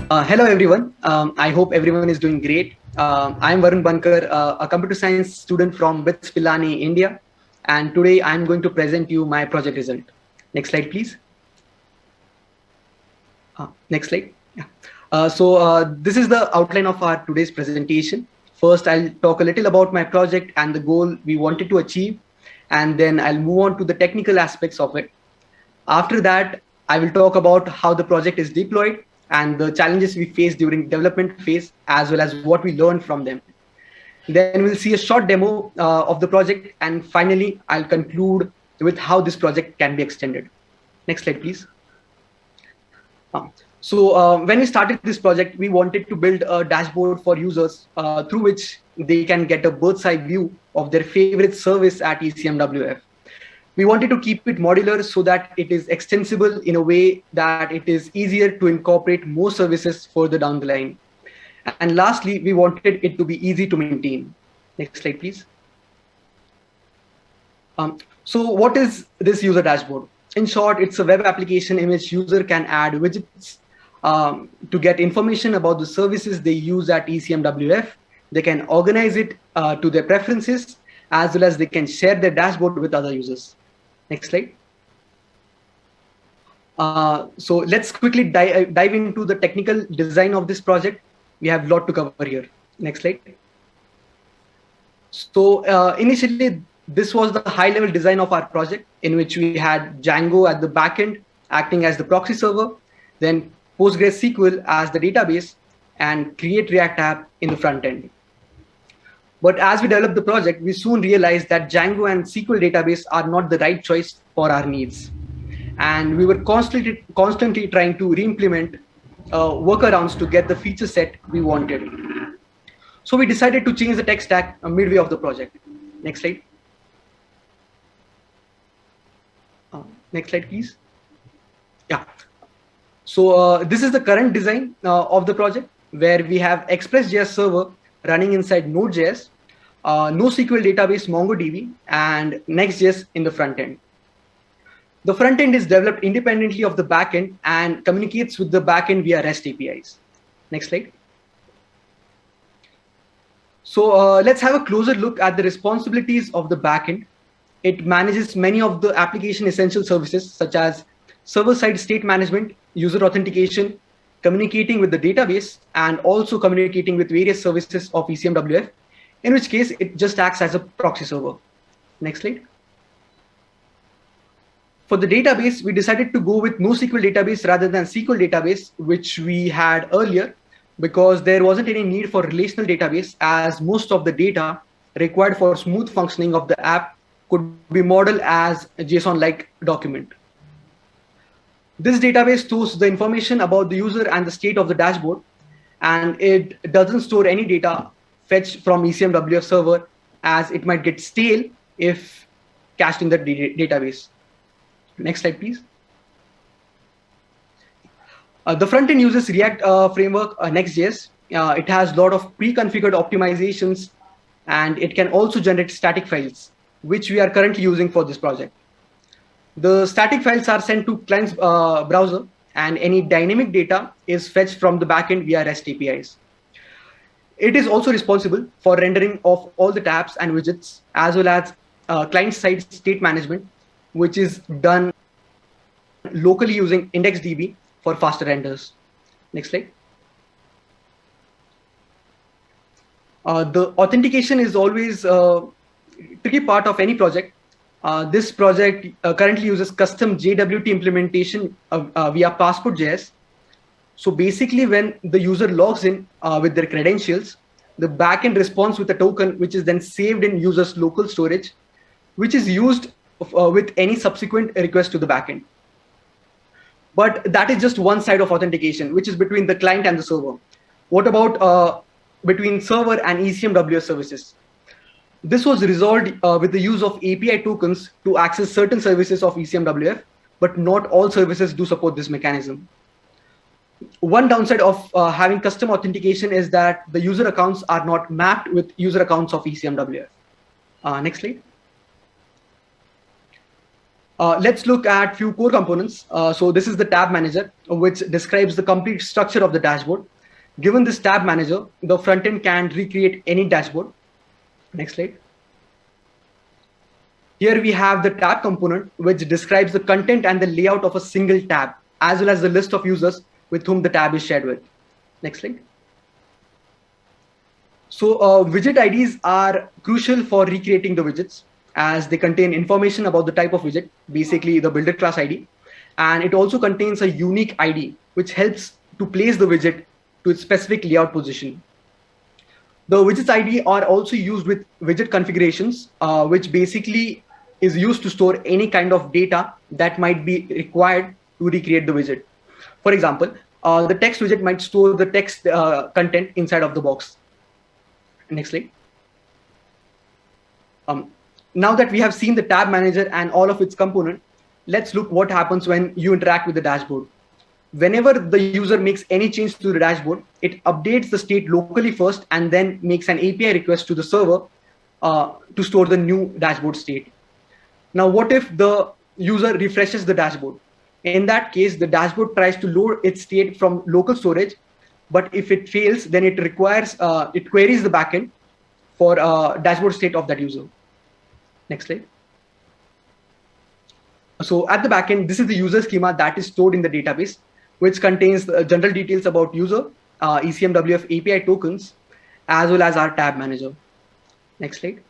Hello everyone. I hope everyone is doing great. I'm Varun Bankar, a computer science student from BITS Pilani, India. And today I'm going to present you my project result. Next slide, please. Next slide. Yeah. This is the outline of our today's presentation. First, I'll talk a little about my project and the goal we wanted to achieve. And then I'll move on to the technical aspects of it. After that, I will talk about how the project is deployed and the challenges we face during development phase, as well as what we learned from them. Then we'll see a short demo of the project, and finally, I'll conclude with how this project can be extended. Next slide, please. When we started this project, we wanted to build a dashboard for users through which they can get a bird's eye view of their favorite service at ECMWF. We wanted to keep it modular so that it is extensible in a way that it is easier to incorporate more services further down the line. And lastly, we wanted it to be easy to maintain. Next slide, please. So what is this user dashboard? In short, it's a web application in which user can add widgets to get information about the services they use at ECMWF. They can organize it to their preferences, as well as they can share their dashboard with other users. Next slide. So let's quickly dive into the technical design of this project. We have a lot to cover here. Next slide. So initially, this was the high-level design of our project, in which we had Django at the backend acting as the proxy server, then PostgreSQL as the database, and Create React app in the front end. But as we developed the project, we soon realized that Django and SQL database are not the right choice for our needs. And we were constantly trying to re-implement workarounds to get the feature set we wanted. So we decided to change the tech stack midway of the project. Next slide. Next slide, please. Yeah. So this is the current design of the project, where we have Express.js server running inside Node.js, NoSQL database MongoDB, and Next.js in the front end. The front end is developed independently of the backend and communicates with the backend via REST APIs. Next slide. So let's have a closer look at the responsibilities of the backend. It manages many of the application essential services, such as server-side state management, user authentication, communicating with the database, and also communicating with various services of ECMWF, in which case it just acts as a proxy server. Next slide. For the database, we decided to go with NoSQL database rather than SQL database, which we had earlier, because there wasn't any need for relational database, as most of the data required for smooth functioning of the app could be modeled as a JSON-like document. This database stores the information about the user and the state of the dashboard, and it doesn't store any data fetched from ECMWF server, as it might get stale if cached in the database. Next slide, please. The front end uses React framework Next.js. It has a lot of pre-configured optimizations, and it can also generate static files, which we are currently using for this project. The static files are sent to client's browser, and any dynamic data is fetched from the backend via REST APIs. It is also responsible for rendering of all the tabs and widgets, as well as client-side state management, which is done locally using IndexedDB for faster renders. Next slide. The authentication is always a tricky part of any project. This project currently uses custom JWT implementation via Passport.js. So basically, when the user logs in with their credentials, the backend responds with a token, which is then saved in user's local storage, which is used with any subsequent request to the backend. But that is just one side of authentication, which is between the client and the server. What about between server and ECMWF services? This was resolved with the use of API tokens to access certain services of ECMWF, but not all services do support this mechanism. One downside of having custom authentication is that the user accounts are not mapped with user accounts of ECMWF. Next slide. Let's look at few core components. So this is the tab manager, which describes the complete structure of the dashboard. Given this tab manager, the front end can recreate any dashboard. Next slide. Here we have the tab component, which describes the content and the layout of a single tab, as well as the list of users with whom the tab is shared with. Next slide. So widget IDs are crucial for recreating the widgets, as they contain information about the type of widget, basically the builder class ID. And it also contains a unique ID, which helps to place the widget to its specific layout position. The widgets ID are also used with widget configurations, which basically is used to store any kind of data that might be required to recreate the widget. For example, the text widget might store the text content inside of the box. Next slide. Now that we have seen the tab manager and all of its components, let's look what happens when you interact with the dashboard. Whenever the user makes any change to the dashboard, it updates the state locally first and then makes an API request to the server to store the new dashboard state. Now, what if the user refreshes the dashboard? In that case, the dashboard tries to load its state from local storage, but if it fails, then it queries the backend for dashboard state of that user. Next slide. So at the backend, this is the user schema that is stored in the database, which contains the general details about user, ECMWF API tokens, as well as our tab manager. Next slide.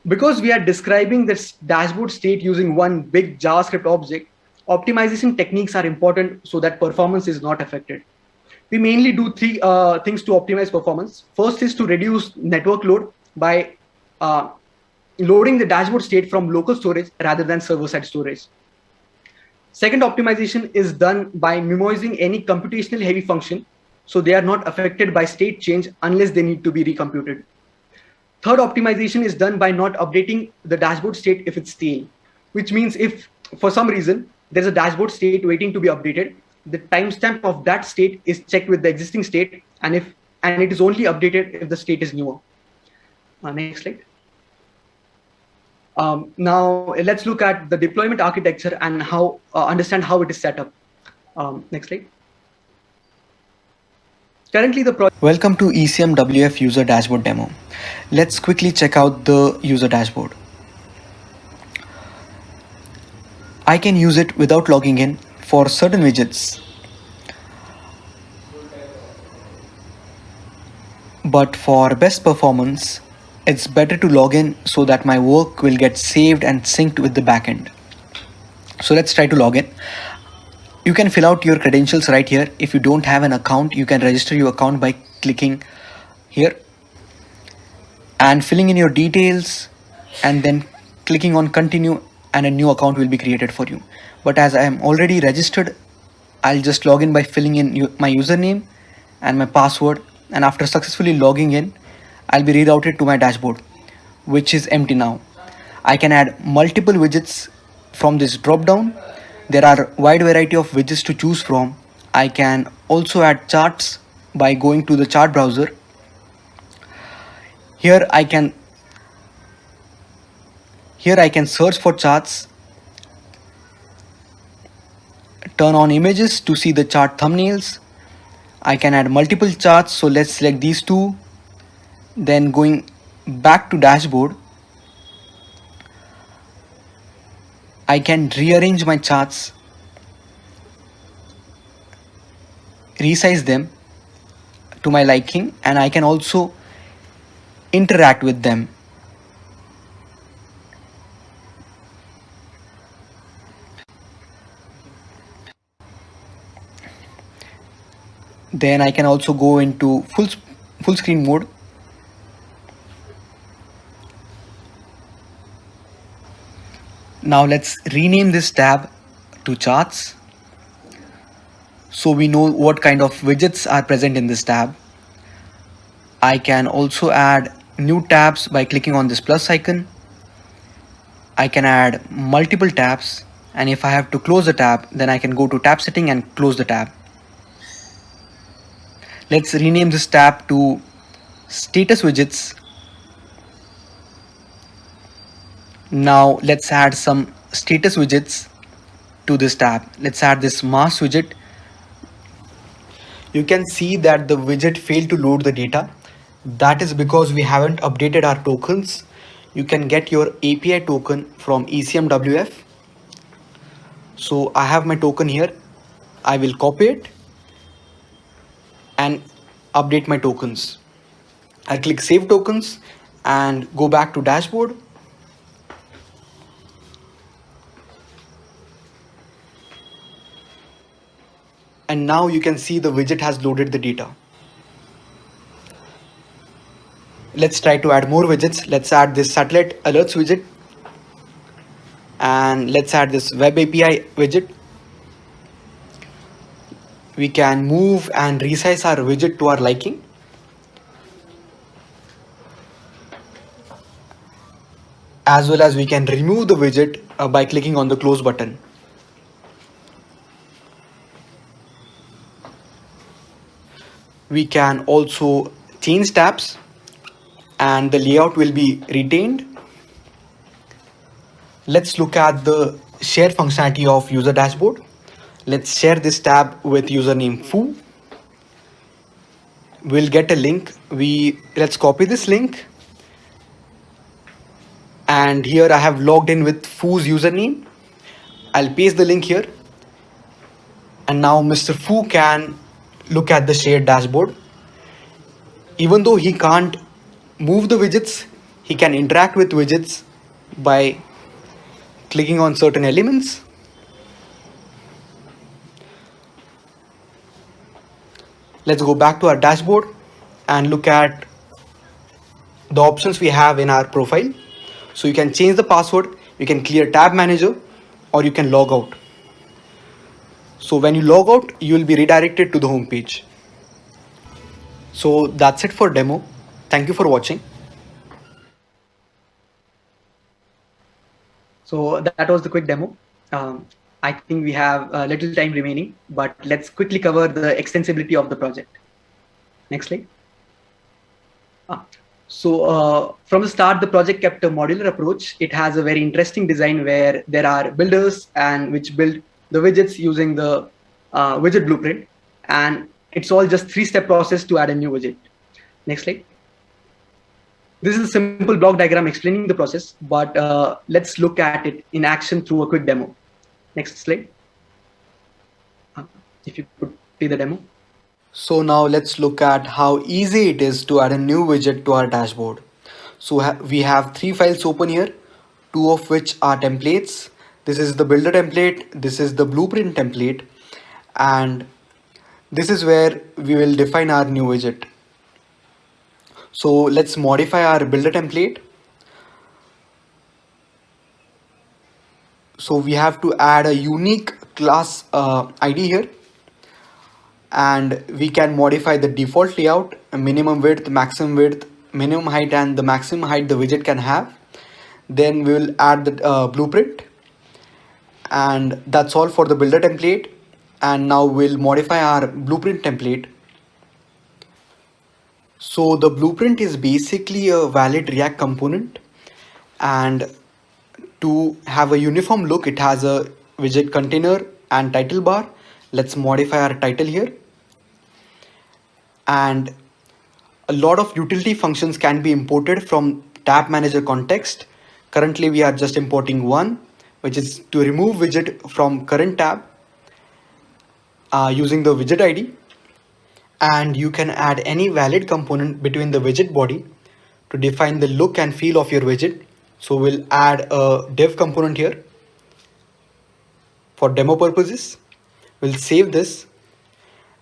Because we are describing this dashboard state using one big JavaScript object, optimization techniques are important so that performance is not affected. We mainly do three things to optimize performance. First is to reduce network load by loading the dashboard state from local storage rather than server-side storage. Second optimization is done by minimizing any computational heavy function, so they are not affected by state change unless they need to be recomputed. Third optimization is done by not updating the dashboard state if it's stale, which means if for some reason there's a dashboard state waiting to be updated, the timestamp of that state is checked with the existing state, and it is only updated if the state is newer. Next slide. Now let's look at the deployment architecture and how understand how it is set up. Next slide. Currently, the project. Welcome to ECMWF user dashboard demo. Let's quickly check out the user dashboard. I can use it without logging in for certain widgets. But for best performance, it's better to log in so that my work will get saved and synced with the backend. So let's try to log in. You can fill out your credentials right here. If you don't have an account, you can register your account by clicking here and filling in your details and then clicking on continue, and a new account will be created for you. But as I am already registered, I'll just log in by filling in my username and my password, and after successfully logging in, I'll be rerouted to my dashboard, which is empty now. I can add multiple widgets from this drop down. There are a wide variety of widgets to choose from. I can also add charts by going to the chart browser. Here I can search for charts, turn on images to see the chart thumbnails. I can add multiple charts, so let's select these two. Then going back to dashboard, I can rearrange my charts, resize them to my liking, and I can also interact with them. Then I can also go into full screen mode. Now let's rename this tab to charts, so we know what kind of widgets are present in this tab. I can also add new tabs by clicking on this plus icon. I can add multiple tabs, and if I have to close the tab, then I can go to tab setting and close the tab. Let's rename this tab to status widgets. Now let's add some status widgets to this tab. Let's add this mask widget. You can see that the widget failed to load the data. That is because we haven't updated our tokens. You can get your API token from ECMWF. So I have my token here. I will copy it and update my tokens. I'll click save tokens and go back to dashboard. And now you can see the widget has loaded the data. Let's try to add more widgets. Let's add this satellite alerts widget. And let's add this web API widget. We can move and resize our widget to our liking. As well as we can remove the widget by clicking on the close button. We can also change tabs and the layout will be retained. Let's look at the share functionality of user dashboard. Let's share this tab with username foo. We'll get a link. Let's copy this link. And here I have logged in with foo's username. I'll paste the link here. And now Mr. Foo can look at the shared dashboard. Even though he can't move the widgets, he can interact with widgets by clicking on certain elements. Let's go back to our dashboard and look at the options we have in our profile. So you can change the password, you can clear tab manager, or you can log out. So when you log out, you will be redirected to the home page. So that's it for demo. Thank you for watching. So that was the quick demo. I think we have a little time remaining, but let's quickly cover the extensibility of the project. Next slide. So from the start, the project kept a modular approach. It has a very interesting design where there are builders and which build the widgets using the widget blueprint. And it's all just 3-step process to add a new widget. Next slide. This is a simple block diagram explaining the process, but let's look at it in action through a quick demo. Next slide. If you could play the demo. So now let's look at how easy it is to add a new widget to our dashboard. So we have 3 files open here, 2 of which are templates. This is the builder template, this is the blueprint template, and this is where we will define our new widget. So let's modify our builder template. So we have to add a unique class ID here, and we can modify the default layout, minimum width, minimum height, and the maximum height the widget can have. Then we will add the blueprint, and that's all for the builder template. And now we'll modify our blueprint template. So the blueprint is basically a valid React component, and to have a uniform look, it has a widget container and title bar. Let's modify our title here. And a lot of utility functions can be imported from tab manager context. Currently we are just importing one, which is to remove widget from current tab using the widget ID. And you can add any valid component between the widget body to define the look and feel of your widget. So we'll add a div component here for demo purposes. We'll save this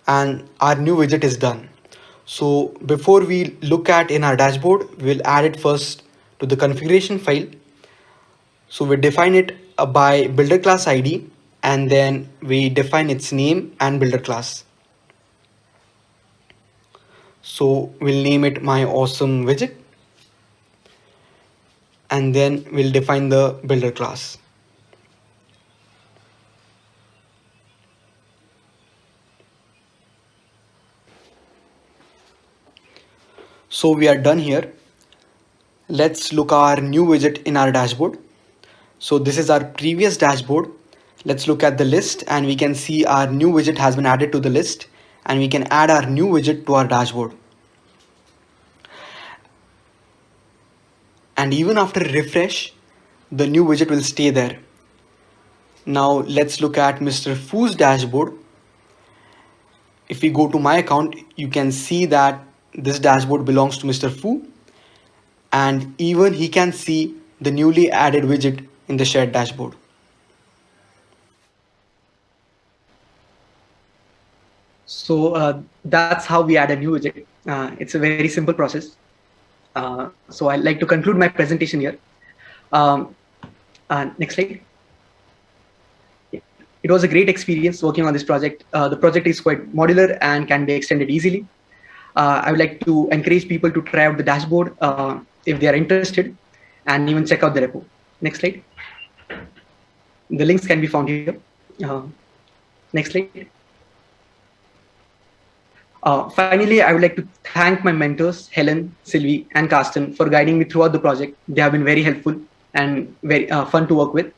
and our new widget is done. So before we look at in our dashboard, we'll add it first to the configuration file. So we define it by builder class ID, and then we define its name and builder class. So we'll name it my awesome widget, and then we'll define the builder class. So we are done here. Let's look our new widget in our dashboard. So this is our previous dashboard. Let's look at the list and we can see our new widget has been added to the list, and we can add our new widget to our dashboard. And even after refresh, the new widget will stay there. Now let's look at Mr. Fu's dashboard. If we go to my account, you can see that this dashboard belongs to Mr. Fu, and even he can see the newly added widget in the shared dashboard. So that's how we add a new widget. It's a very simple process. So I'd like to conclude my presentation here. Next slide. It was a great experience working on this project. The project is quite modular and can be extended easily. I would like to encourage people to try out the dashboard if they are interested, and even check out the repo. Next slide. The links can be found here. Next slide. Finally, I would like to thank my mentors, Helen, Sylvie, and Carsten, for guiding me throughout the project. They have been very helpful and very fun to work with.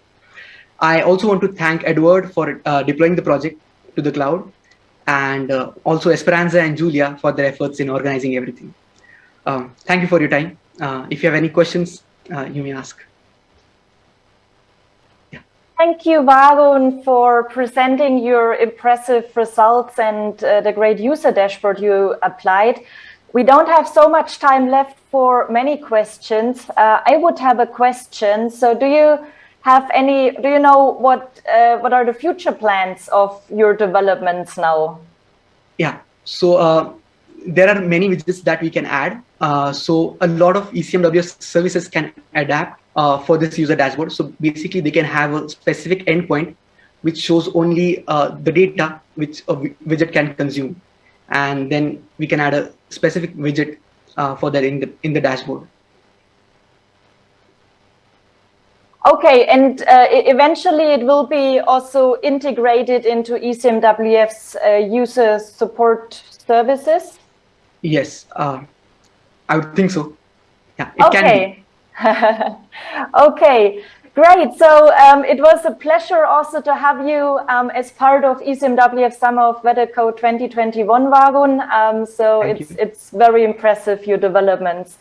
I also want to thank Edward for deploying the project to the cloud, and also Esperanza and Julia for their efforts in organizing everything. Thank you for your time. If you have any questions, you may ask. Thank you, Varun, for presenting your impressive results and the great user dashboard you applied. We don't have so much time left for many questions. I would have a question. So do you know what are the future plans of your developments now? Yeah, so there are many widgets that we can add. So a lot of ECMWS services can adapt for this user dashboard. So basically they can have a specific endpoint which shows only the data which a widget can consume. And then we can add a specific widget for that in the dashboard. Okay, and eventually it will be also integrated into ECMWF's user support services? Yes, I would think so. Yeah, it can be. Okay, great. So it was a pleasure also to have you as part of ECMWF Summer of Weathercode 2021, Varun. So it's very impressive, your developments.